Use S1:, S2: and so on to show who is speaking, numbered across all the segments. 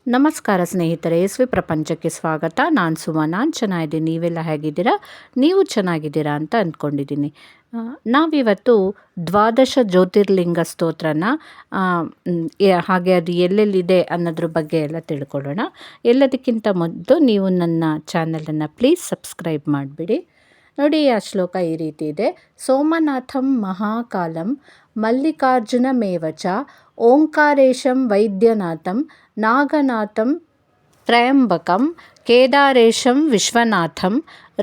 S1: ನಮಸ್ಕಾರ ಸ್ನೇಹಿತರೆ, ಯಶಸ್ವಿ ಪ್ರಪಂಚಕ್ಕೆ ಸ್ವಾಗತ. ನಾನು ಸುಮಾ. ನಾನು ಚೆನ್ನಾಗಿದ್ದೀನಿ. ನೀವೆಲ್ಲ ಹೇಗಿದ್ದೀರಾ? ನೀವು ಚೆನ್ನಾಗಿದ್ದೀರಾ ಅಂತ ಅಂದ್ಕೊಂಡಿದ್ದೀನಿ. ನಾವಿವತ್ತು ದ್ವಾದಶ ಜ್ಯೋತಿರ್ಲಿಂಗ ಸ್ತೋತ್ರನ ಹಾಗೆ ಅದು ಎಲ್ಲೆಲ್ಲಿದೆ ಅನ್ನೋದ್ರ ಬಗ್ಗೆ ಎಲ್ಲ ತಿಳ್ಕೊಳ್ಳೋಣ. ಎಲ್ಲದಕ್ಕಿಂತ ಮೊದಲು ನೀವು ನನ್ನ ಚಾನಲನ್ನು ಪ್ಲೀಸ್ ಸಬ್ಸ್ಕ್ರೈಬ್ ಮಾಡಿಬಿಡಿ. ನೋಡಿ, ಆ ಶ್ಲೋಕ ಈ ರೀತಿ ಇದೆ. ಸೋಮನಾಥಂ ಮಹಾಕಾಲಂ ಮಲ್ಲಿಕಾರ್ಜುನ ಮೇವಚ ಓಂಕಾರೇಶಂ ವೈದ್ಯನಾಥಂ ನಾಗನಾಥಂ ತ್ರಯಂಬಕಂ ಕೇದಾರೇಶಂ ವಿಶ್ವನಾಥಂ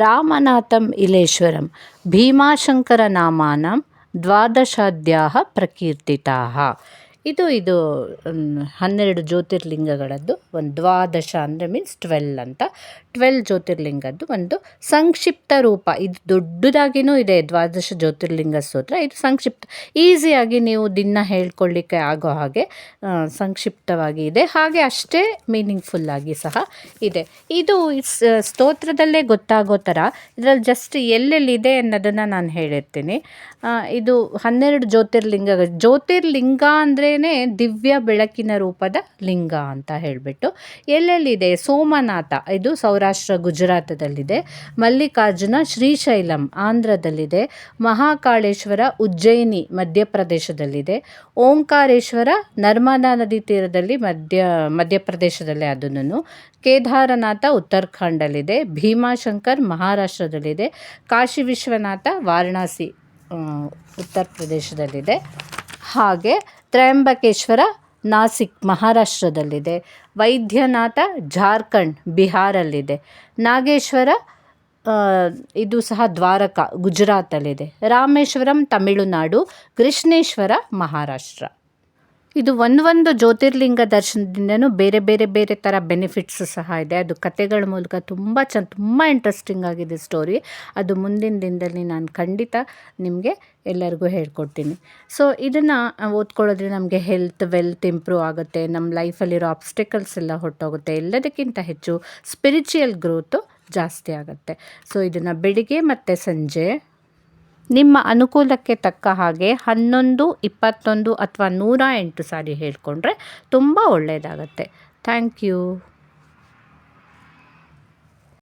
S1: ರಾಮನಾಥಂ ಇಲೇಶ್ವರಂ ಭೀಮಾಶಂಕರ ನಾಮಾನಂ ದ್ವಾದಶಾಧ್ಯಾಹ ಪ್ರಕೀರ್ತಿತಾಃ. ಇದು 12 ಜ್ಯೋತಿರ್ಲಿಂಗಗಳದ್ದು ಒಂದು. ದ್ವಾದಶ ಅಂದರೆ ಮೀನ್ಸ್ 12 ಅಂತ. 12 ಜ್ಯೋತಿರ್ಲಿಂಗದ್ದು ಒಂದು ಸಂಕ್ಷಿಪ್ತ ರೂಪ. ಇದು ದೊಡ್ಡದಾಗಿಯೂ ಇದೆ ದ್ವಾದಶ ಜ್ಯೋತಿರ್ಲಿಂಗ ಸ್ತೋತ್ರ. ಇದು ಸಂಕ್ಷಿಪ್ತ, ಈಸಿಯಾಗಿ ನೀವು ದಿನ ಹೇಳ್ಕೊಳ್ಳಿಕ್ಕೆ ಆಗೋ ಹಾಗೆ ಸಂಕ್ಷಿಪ್ತವಾಗಿ ಇದೆ, ಹಾಗೆ ಅಷ್ಟೇ ಮೀನಿಂಗ್ಫುಲ್ಲಾಗಿ ಸಹ ಇದೆ. ಇದು ಸ್ತೋತ್ರದಲ್ಲೇ ಗೊತ್ತಾಗೋ ಥರ ಇದರಲ್ಲಿ ಜಸ್ಟ್ ಎಲ್ಲೆಲ್ಲಿದೆ ಅನ್ನೋದನ್ನು ನಾನು ಹೇಳಿರ್ತೀನಿ. ಇದು 12 ಜ್ಯೋತಿರ್ಲಿಂಗ ಅಂದ್ರೇ ದಿವ್ಯ ಬೆಳಕಿನ ರೂಪದ ಲಿಂಗ ಅಂತ ಹೇಳಿಬಿಟ್ಟು. ಎಲ್ಲೆಲ್ಲಿದೆ? ಸೋಮನಾಥ ಇದು ಸೌರಾಷ್ಟ್ರ ಗುಜರಾತದಲ್ಲಿದೆ. ಮಲ್ಲಿಕಾರ್ಜುನ ಶ್ರೀಶೈಲಂ ಆಂಧ್ರದಲ್ಲಿದೆ. ಮಹಾಕಾಳೇಶ್ವರ ಉಜ್ಜಯಿನಿ ಮಧ್ಯಪ್ರದೇಶದಲ್ಲಿದೆ. ಓಂಕಾರೇಶ್ವರ ನರ್ಮದಾ ನದಿ ತೀರದಲ್ಲಿ ಮಧ್ಯಪ್ರದೇಶದಲ್ಲೇ ಅದನ್ನು. ಕೇದಾರನಾಥ ಉತ್ತರಾಖಂಡಲ್ಲಿದೆ. ಭೀಮಾಶಂಕರ್ ಮಹಾರಾಷ್ಟ್ರದಲ್ಲಿದೆ. ಕಾಶಿ ವಿಶ್ವನಾಥ ವಾರಣಾಸಿ ಉತ್ತರ ಪ್ರದೇಶದಲ್ಲಿದೆ. ಹಾಗೆ ತ್ರಯಂಬಕೇಶ್ವರ ನಾಸಿಕ್ ಮಹಾರಾಷ್ಟ್ರದಲ್ಲಿದೆ. ವೈದ್ಯನಾಥ ಜಾರ್ಖಂಡ್ ಬಿಹಾರಲ್ಲಿದೆ. ನಾಗೇಶ್ವರ ಇದು ಸಹ ದ್ವಾರಕಾ ಗುಜರಾತಲ್ಲಿದೆ. ರಾಮೇಶ್ವರಂ ತಮಿಳುನಾಡು. ಕೃಷ್ಣೇಶ್ವರ ಮಹಾರಾಷ್ಟ್ರ. ಇದು ಒಂದು ಜ್ಯೋತಿರ್ಲಿಂಗ ದರ್ಶನದಿಂದನೂ ಬೇರೆ ಬೇರೆ ಬೇರೆ ಥರ ಬೆನಿಫಿಟ್ಸು ಸಹ ಇದೆ. ಅದು ಕಥೆಗಳ ಮೂಲಕ ತುಂಬ ಇಂಟ್ರೆಸ್ಟಿಂಗ್ ಆಗಿದೆ ಸ್ಟೋರಿ. ಅದು ಮುಂದಿನ ದಿನದಲ್ಲಿ ನಾನು ಖಂಡಿತ ನಿಮಗೆ ಎಲ್ಲರಿಗೂ ಹೇಳ್ಕೊಡ್ತೀನಿ. ಸೊ ಇದನ್ನು ಓದ್ಕೊಳ್ಳೋದ್ರಿಂದ ನಮಗೆ ವೆಲ್ತ್ ಇಂಪ್ರೂವ್ ಆಗುತ್ತೆ. ನಮ್ಮ ಲೈಫಲ್ಲಿರೋ ಆಬ್ಸ್ಟಿಕಲ್ಸ್ ಎಲ್ಲ ಹೊರಟೋಗುತ್ತೆ. ಎಲ್ಲದಕ್ಕಿಂತ ಹೆಚ್ಚು ಸ್ಪಿರಿಚುವಲ್ ಗ್ರೋತು ಜಾಸ್ತಿ ಆಗುತ್ತೆ. ಸೊ ಇದನ್ನು ಬೆಳಿಗ್ಗೆ ಮತ್ತು ಸಂಜೆ ನಿಮ್ಮ ಅನುಕೂಲಕ್ಕೆ ತಕ್ಕ ಹಾಗೆ 11, 21 ಅಥವಾ 108 ಸಾರಿ ಹೇಳಿಕೊಂಡ್ರೆ ತುಂಬ ಒಳ್ಳೆಯದಾಗತ್ತೆ. Thank you.